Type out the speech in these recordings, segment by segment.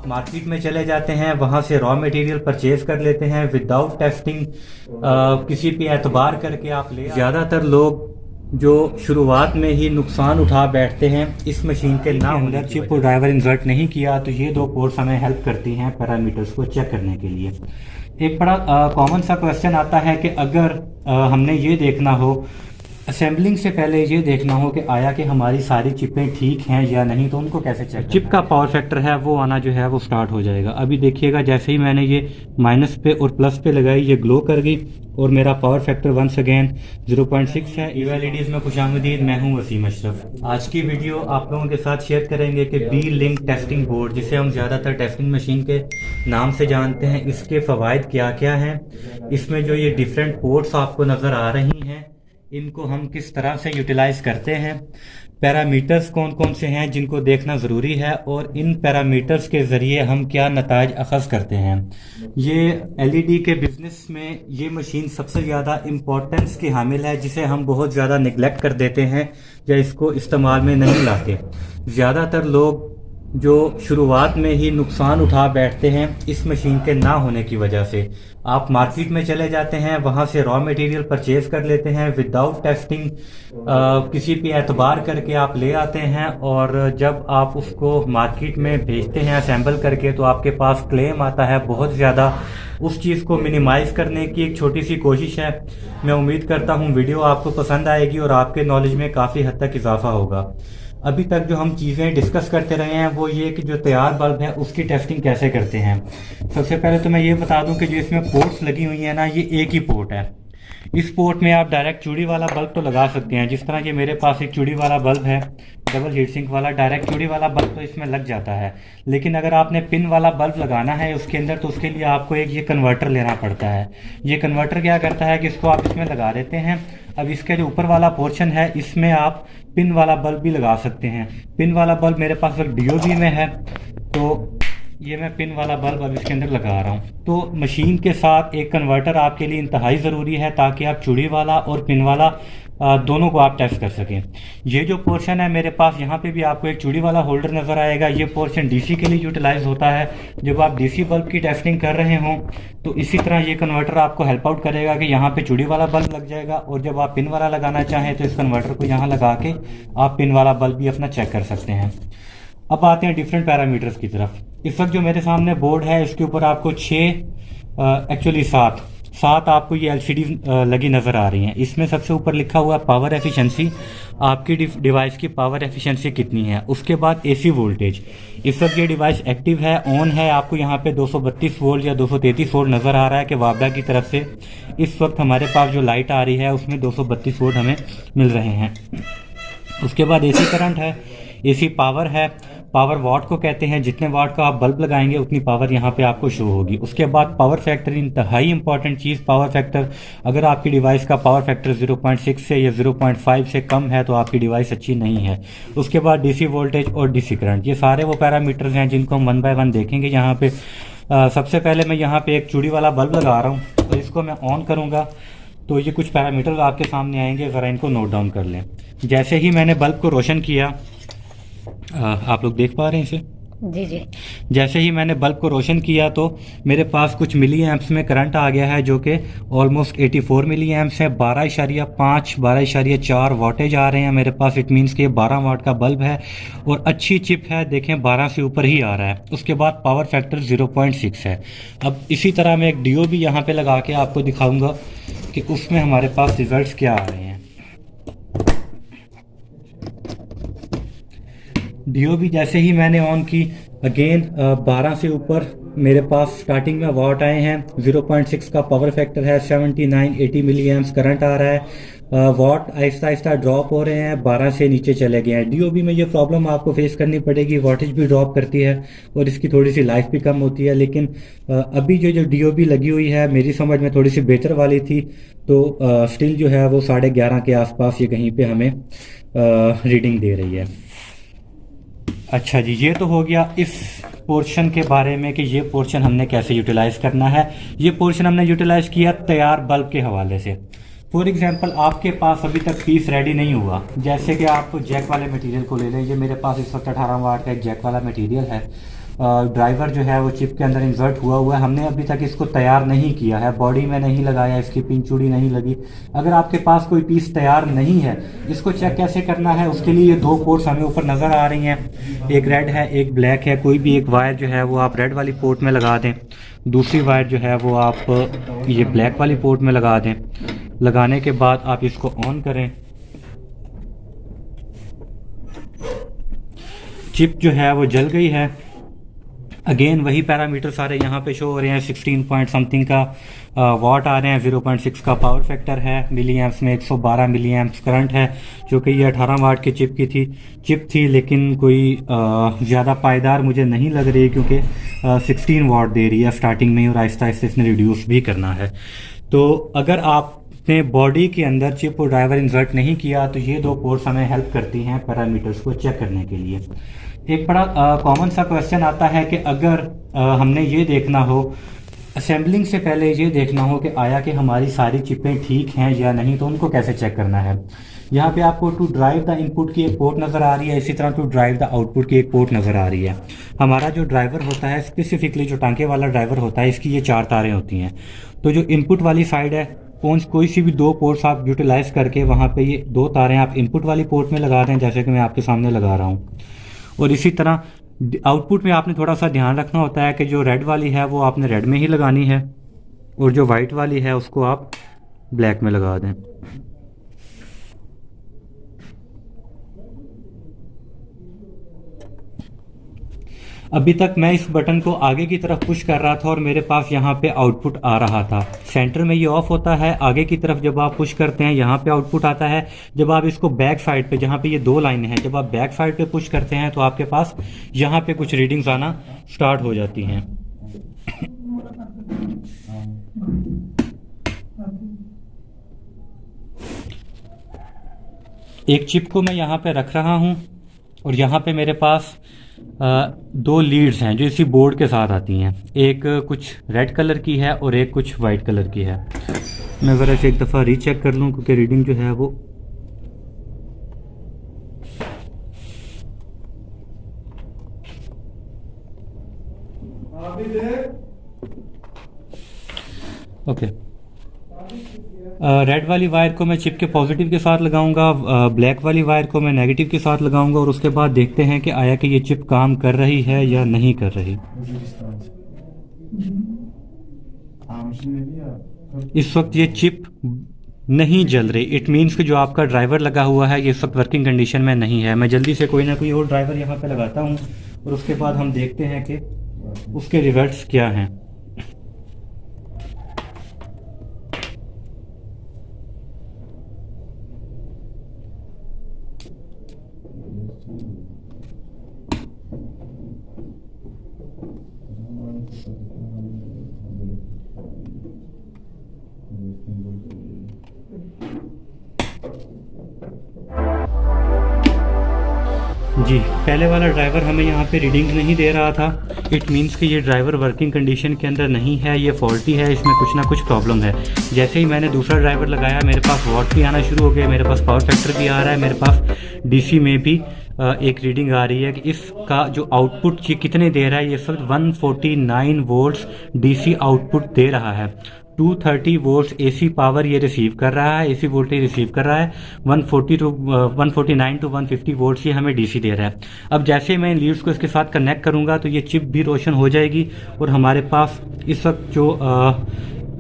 आप मार्केट में चले जाते हैं, वहां से रॉ मटेरियल परचेज कर लेते हैं विदाउट टेस्टिंग, किसी पे एतबार करके आप ले। ज़्यादातर लोग जो शुरुआत में ही नुकसान उठा बैठते हैं इस मशीन के ना होने चिप को ड्राइवर इंसर्ट नहीं किया, तो ये दो पोर्ट्स हमें हेल्प करती हैं पैरामीटर्स को चेक करने के लिए। एक बड़ा कॉमन सा क्वेश्चन आता है कि अगर हमने ये देखना हो, असेंबलिंग से पहले ये देखना हो कि आया कि हमारी सारी चिपें ठीक हैं या नहीं, तो उनको कैसे चेक? चिप का पावर फैक्टर है वो आना जो है वो स्टार्ट हो जाएगा। अभी देखिएगा जैसे ही मैंने ये माइनस पे और प्लस पे लगाई ये ग्लो कर गई और मेरा पावर फैक्टर वंस अगेन 0.6 है। ईवेलिडीज में खुशामदीद, मैं हूँ वसीम अशरफ। आज की वीडियो आप लोगों के साथ शेयर करेंगे कि बी लिंक टेस्टिंग बोर्ड, जिसे हम ज़्यादातर टेस्टिंग मशीन के नाम से जानते हैं, इसके फ़वाइद क्या क्या हैं, इसमें जो ये डिफरेंट पोर्ट्स आपको नज़र आ रही हैं इनको हम किस तरह से यूटिलाइज करते हैं, पैरामीटर्स कौन कौन से हैं जिनको देखना ज़रूरी है और इन पैरामीटर्स के ज़रिए हम क्या नताइज अखज़ करते हैं। ये एलईडी के बिज़नेस में ये मशीन सबसे ज़्यादा इम्पोर्टेंस की हामिल है, जिसे हम बहुत ज़्यादा निगलेक्ट कर देते हैं या इसको इस्तेमाल में नहीं लाते। ज़्यादातर लोग जो शुरुआत में ही नुकसान उठा बैठते हैं इस मशीन के ना होने की वजह से। आप मार्केट में चले जाते हैं, वहां से रॉ मटेरियल परचेज कर लेते हैं विदाउट टेस्टिंग, किसी पे एतबार करके आप ले आते हैं और जब आप उसको मार्केट में भेजते हैं असेंबल करके तो आपके पास क्लेम आता है बहुत ज़्यादा। उस चीज़ को मिनिमाइज़ करने की एक छोटी सी कोशिश है। मैं उम्मीद करता हूँ वीडियो आपको पसंद आएगी और आपके नॉलेज में काफ़ी हद तक इजाफा होगा। अभी तक जो हम चीज़ें डिस्कस करते रहे हैं वो ये कि जो तैयार बल्ब है उसकी टेस्टिंग कैसे करते हैं। सबसे पहले तो मैं ये बता दूं कि जो इसमें पोर्ट्स लगी हुई है ना, ये एक ही पोर्ट है। इस पोर्ट में आप डायरेक्ट चूड़ी वाला बल्ब तो लगा सकते हैं, जिस तरह ये मेरे पास एक चूड़ी वाला बल्ब है, डबल हीट सिंक वाला, डायरेक्ट चूड़ी वाला बल्ब तो इसमें लग जाता है। लेकिन अगर आपने पिन वाला बल्ब लगाना है उसके अंदर, तो उसके लिए आपको एक ये कन्वर्टर लेना पड़ता है। ये कन्वर्टर क्या करता है कि इसको आप इसमें लगा देते हैं। अब इसके जो ऊपर वाला पोर्शन है इसमें आप पिन वाला बल्ब भी लगा सकते हैं। पिन वाला बल्ब मेरे पास एक डीओबी में है, तो ये मैं पिन वाला बल्ब अब इसके अंदर लगा रहा हूँ। तो मशीन के साथ एक कन्वर्टर आपके लिए इंतहाई ज़रूरी है ताकि आप चूड़ी वाला और पिन वाला दोनों को आप टेस्ट कर सकें। ये जो पोर्शन है मेरे पास, यहाँ पे भी आपको एक चूड़ी वाला होल्डर नज़र आएगा। ये पोर्शन डीसी के लिए यूटिलाइज होता है। जब आप डीसी बल्ब की टेस्टिंग कर रहे हों तो इसी तरह ये कन्वर्टर आपको हेल्प आउट करेगा कि यहाँ पे चूड़ी वाला बल्ब लग जाएगा, और जब आप पिन वाला लगाना चाहें तो इस कन्वर्टर को यहाँ लगा के आप पिन वाला बल्ब भी अपना चेक कर सकते हैं। अब आते हैं डिफरेंट पैरामीटर्स की तरफ। इस वक्त जो मेरे सामने बोर्ड है इसके ऊपर आपको 7 आपको ये एलसीडी लगी नज़र आ रही हैं। इसमें सबसे ऊपर लिखा हुआ है पावर एफिशिएंसी, आपकी डिवाइस की पावर एफिशिएंसी कितनी है। उसके बाद एसी वोल्टेज, इस वक्त ये डिवाइस एक्टिव है, ऑन है, आपको यहाँ पे 232 वोल्ट या 233 वोल्ट नज़र आ रहा है कि वाबडा की तरफ से इस वक्त हमारे पास जो लाइट आ रही है उसमें 232 वोल्ट हमें मिल रहे हैं। उसके बाद एसी करंट है, एसी पावर है, पावर वाट को कहते हैं, जितने वाट का आप बल्ब लगाएंगे उतनी पावर यहाँ पे आपको शो होगी। उसके बाद पावर फैक्टर, इंतहाई इंपॉर्टेंट चीज़ पावर फैक्टर। अगर आपकी डिवाइस का पावर फैक्टर 0.6 से या 0.5 से कम है तो आपकी डिवाइस अच्छी नहीं है। उसके बाद डीसी वोल्टेज और डीसी करंट, ये सारे वो पैरामीटर्स हैं जिनको हम 1 बाय 1 देखेंगे यहाँ पे। सबसे पहले मैं यहाँ पे एक चूड़ी वाला बल्ब लगा रहा हूँ, तो इसको मैं ऑन करूँगा तो ये कुछ पैरामीटर्स आपके सामने आएंगे, ज़रा इनको नोट डाउन कर लें। जैसे ही मैंने बल्ब को रोशन किया, आप लोग देख पा रहे हैं इसे? जी जी। जैसे ही मैंने बल्ब को रोशन किया तो मेरे पास कुछ मिली एम्प्स में करंट आ गया है, जो कि ऑलमोस्ट 84 मिली एम्प्स है। 12.5 12.4 वाटेज आ रहे हैं मेरे पास। इट मीन्स कि 12 वाट का बल्ब है और अच्छी चिप है, देखें 12 से ऊपर ही आ रहा है। उसके बाद पावर फैक्टर 0.6 है। अब इसी तरह मैं एक डीओ भी यहाँ पे लगा के आपको दिखाऊंगा कि उसमें हमारे पास रिजल्ट्स क्या आ रहे हैं। डीओबी जैसे ही मैंने ऑन की, अगेन 12 से ऊपर मेरे पास स्टार्टिंग में वाट आए हैं। 0.6 का पावर फैक्टर है, 79-80 मिली एम्प्स करंट आ रहा है। वाट आहिस्ता आहिस्ता ड्रॉप हो रहे हैं, 12 से नीचे चले गए हैं। डीओबी में ये प्रॉब्लम आपको फेस करनी पड़ेगी, वाटेज भी ड्रॉप करती है और इसकी थोड़ी सी लाइफ भी कम होती है। लेकिन अभी जो डीओबी लगी हुई है मेरी समझ में थोड़ी सी बेहतर वाली थी, तो स्टिल जो है वो 11:30 के आसपास ये कहीं पे हमें रीडिंग दे रही है। अच्छा जी, ये तो हो गया इस पोर्शन के बारे में कि ये पोर्शन हमने कैसे यूटिलाइज करना है। ये पोर्शन हमने यूटिलाइज किया तैयार बल्ब के हवाले से। फॉर एग्जांपल आपके पास अभी तक पीस रेडी नहीं हुआ, जैसे कि आप जैक वाले मटेरियल को ले लें। ये मेरे पास इस वक्त 18 वाट का एक जैक वाला मटेरियल है। ड्राइवर जो है वो चिप के अंदर इंसर्ट हुआ है। हमने अभी तक इसको तैयार नहीं किया है, बॉडी में नहीं लगाया, इसकी पिन चूड़ी नहीं लगी। अगर आपके पास कोई पीस तैयार नहीं है, इसको चेक कैसे करना है, उसके लिए ये दो पोर्ट्स हमें ऊपर नज़र आ रही हैं, एक रेड है एक ब्लैक है। कोई भी एक वायर जो है वो आप रेड वाली पोर्ट में लगा दें, दूसरी वायर जो है वो आप ये ब्लैक वाली पोर्ट में लगा दें। लगाने के बाद आप इसको ऑन करें। चिप जो है वो जल गई है। अगेन वही पैरामीटर सारे यहाँ पे शो हो रहे हैं। 16 पॉइंट समथिंग का वाट आ रहे हैं, 0.6 का पावर फैक्टर है, मिली एम्प्स में 112 मिली एम्प्स करंट है, जो कि ये 18 वाट की चिप थी, लेकिन कोई ज़्यादा पायदार मुझे नहीं लग रही, क्योंकि 16 वाट दे रही है स्टार्टिंग में, और आहिस्ता आहिस्ता इसने रिड्यूस भी करना है। तो अगर आपने बॉडी के अंदर चिप और ड्राइवर इंसर्ट नहीं किया, तो ये दो पोर्ट्स हमें हेल्प करती हैं पैरामीटर्स को चेक करने के लिए। एक बड़ा कॉमन सा क्वेश्चन आता है कि अगर हमने ये देखना हो, असेंबलिंग से पहले ये देखना हो कि आया कि हमारी सारी चिपें ठीक हैं या नहीं, तो उनको कैसे चेक करना है। यहाँ पे आपको टू ड्राइव द इनपुट की एक पोर्ट नज़र आ रही है, इसी तरह टू ड्राइव द आउटपुट की एक पोर्ट नज़र आ रही है। हमारा जो ड्राइवर होता है, स्पेसिफिकली जो टांके वाला ड्राइवर होता है, इसकी ये 4 तारें होती हैं। तो जो इनपुट वाली साइड है, कोई सी भी 2 पोर्ट्स आप यूटिलाइज करके वहाँ पे ये 2 तारें आप इनपुट वाली पोर्ट में लगा दें, जैसे कि मैं आपके सामने लगा रहा हूँ। और इसी तरह आउटपुट में आपने थोड़ा सा ध्यान रखना होता है कि जो रेड वाली है वो आपने रेड में ही लगानी है, और जो वाइट वाली है उसको आप ब्लैक में लगा दें। अभी तक मैं इस बटन को आगे की तरफ पुश कर रहा था और मेरे पास यहाँ पे आउटपुट आ रहा था। सेंटर में ये ऑफ होता है, आगे की तरफ जब आप पुश करते हैं यहाँ पे आउटपुट आता है। जब आप इसको बैक साइड पे, जहाँ पे ये 2 लाइनें हैं, जब आप बैक साइड पे पुश करते हैं तो आपके पास यहाँ पे कुछ रीडिंग्स आना स्टार्ट हो जाती हैं। एक चिप को मैं यहाँ पे रख रहा हूँ, और यहाँ पे मेरे पास 2 लीड्स हैं जो इसी बोर्ड के साथ आती हैं। एक कुछ रेड कलर की है और एक कुछ वाइट कलर की है। मैं ज़रा से एक दफ़ा रीचेक कर लूँ, क्योंकि रीडिंग जो है वो ओके। रेड वाली वायर को मैं चिप के पॉजिटिव के साथ लगाऊंगा, ब्लैक वाली वायर को मैं नेगेटिव के साथ लगाऊंगा, और उसके बाद देखते हैं कि आया कि ये चिप काम कर रही है या नहीं कर रही। इस वक्त ये चिप नहीं जल रही, इट मीन्स कि जो आपका ड्राइवर लगा हुआ है ये इस वक्त वर्किंग कंडीशन में नहीं है। मैं जल्दी से कोई ना कोई और ड्राइवर यहाँ पे लगाता हूँ, और उसके बाद हम देखते हैं कि उसके रिजल्ट्स क्या हैं। जी, पहले वाला ड्राइवर हमें यहाँ पे रीडिंग नहीं दे रहा था। इट मीन्स कि ये ड्राइवर वर्किंग कंडीशन के अंदर नहीं है, ये फॉल्टी है, इसमें कुछ ना कुछ प्रॉब्लम है। जैसे ही मैंने दूसरा ड्राइवर लगाया, मेरे पास वॉट भी आना शुरू हो गया, मेरे पास पावर फैक्टर भी आ रहा है, मेरे पास डीसी में भी एक रीडिंग आ रही है कि इसका जो आउटपुट कितने दे रहा है। ये सब 149 वोल्ट्स डीसी आउटपुट दे रहा है। 230 वोल्ट्स एसी पावर ये रिसीव कर रहा है, एसी वोल्टेज रिसीव कर रहा है। 149 टू 150 वोल्ट्स ये हमें डीसी दे रहा है। अब जैसे मैं इन लीड्स को इसके साथ कनेक्ट करूंगा तो ये चिप भी रोशन हो जाएगी, और हमारे पास इस वक्त जो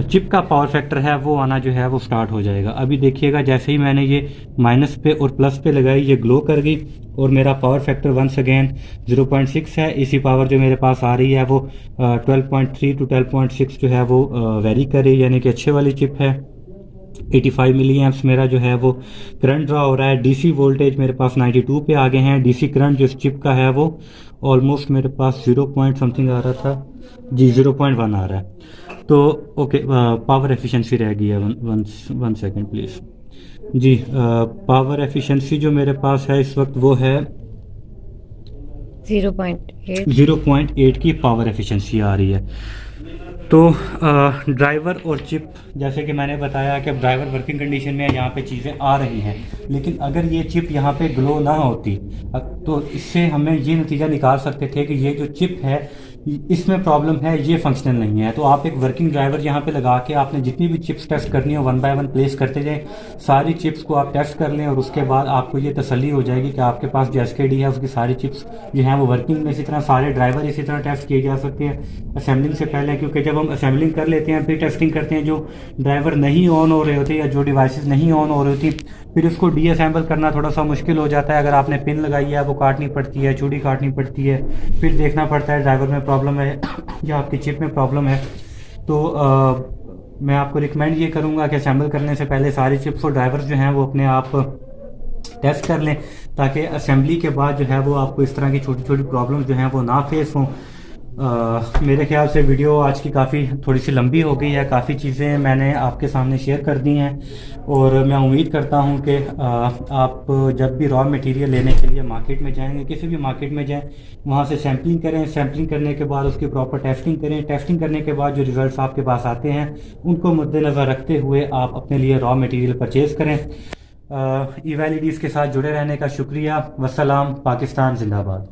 चिप का पावर फैक्टर है वो आना जो है वो स्टार्ट हो जाएगा। अभी देखिएगा, जैसे ही मैंने ये माइनस पे और प्लस पे लगाई, ये ग्लो कर गई, और मेरा पावर फैक्टर वंस अगेन 0.6 है। इसी पावर जो मेरे पास आ रही है वो 12.3 टू 12.6 जो है वो वेरी कर रही है, यानी कि अच्छे वाली चिप है। 85 मिली एम्प्स मेरा जो है वो करंट ड्रॉ हो रहा है। डीसी वोल्टेज मेरे पास 92 पे आ गए हैं। डीसी करंट जो इस चिप का है वो ऑलमोस्ट मेरे पास 0 पॉइंट समथिंग आ रहा था जी, 0.1 आ रहा है। तो ओके, पावर एफिशिएंसी रह गई है। वन सेकेंड प्लीज़ जी। पावर एफिशिएंसी जो मेरे पास है इस वक्त वो है 0.8 की पावर एफिशिएंसी आ रही है। तो ड्राइवर और चिप, जैसे कि मैंने बताया कि ड्राइवर वर्किंग कंडीशन में यहाँ पे चीज़ें आ रही हैं, लेकिन अगर ये चिप यहाँ पे ग्लो ना होती तो इससे हमें ये नतीजा निकाल सकते थे कि ये जो चिप है इसमें प्रॉब्लम है, ये फंक्शनल नहीं है। तो आप एक वर्किंग ड्राइवर यहाँ पे लगा के आपने जितनी भी चिप्स टेस्ट करनी हो 1 बाय 1 प्लेस करते जाएं, सारी चिप्स को आप टेस्ट कर लें और उसके बाद आपको ये तसल्ली हो जाएगी कि आपके पास जो SKD है उसकी सारी चिप्स जो हैं वो वर्किंग में। इसी तरह सारे ड्राइवर इसी तरह टेस्ट किए जा सकते हैं असेंबलिंग से पहले, क्योंकि जब हम असेंबलिंग कर लेते हैं फिर टेस्टिंग करते हैं, जो ड्राइवर नहीं ऑन हो रहे होते या जो डिवाइसेस नहीं ऑन हो रही होती, फिर उसको डीअसेंबल करना थोड़ा सा मुश्किल हो जाता है। अगर आपने पिन लगाई है वो काटनी पड़ती है, चूड़ी काटनी पड़ती है, फिर देखना पड़ता है ड्राइवर में प्रॉब्लम है या आपकी चिप में प्रॉब्लम है। तो मैं आपको रिकमेंड ये करूँगा कि असेंबल करने से पहले सारी चिप्स और ड्राइवर्स जो हैं वो अपने आप टेस्ट कर लें, ताकि असेंबली के बाद जो है वो आपको इस तरह की छोटी छोटी प्रॉब्लम जो हैं वो ना फेस हों। मेरे ख्याल से वीडियो आज की काफ़ी थोड़ी सी लंबी हो गई है, काफ़ी चीज़ें मैंने आपके सामने शेयर कर दी हैं और मैं उम्मीद करता हूं कि आप जब भी रॉ मटेरियल लेने के लिए मार्केट में जाएंगे, किसी भी मार्केट में जाएं, वहां से सैम्पलिंग करें, सैम्पलिंग करने के बाद उसकी प्रॉपर टेस्टिंग करें, टेस्टिंग करने के बाद जो रिजल्ट्स आपके पास आते हैं उनको मद्देनज़र रखते हुए आप अपने लिए रॉ मटेरियल परचेज़ करें। ईवैलिडीज़ के साथ जुड़े रहने का शुक्रिया। वस्सलाम। पाकिस्तान जिंदाबाद।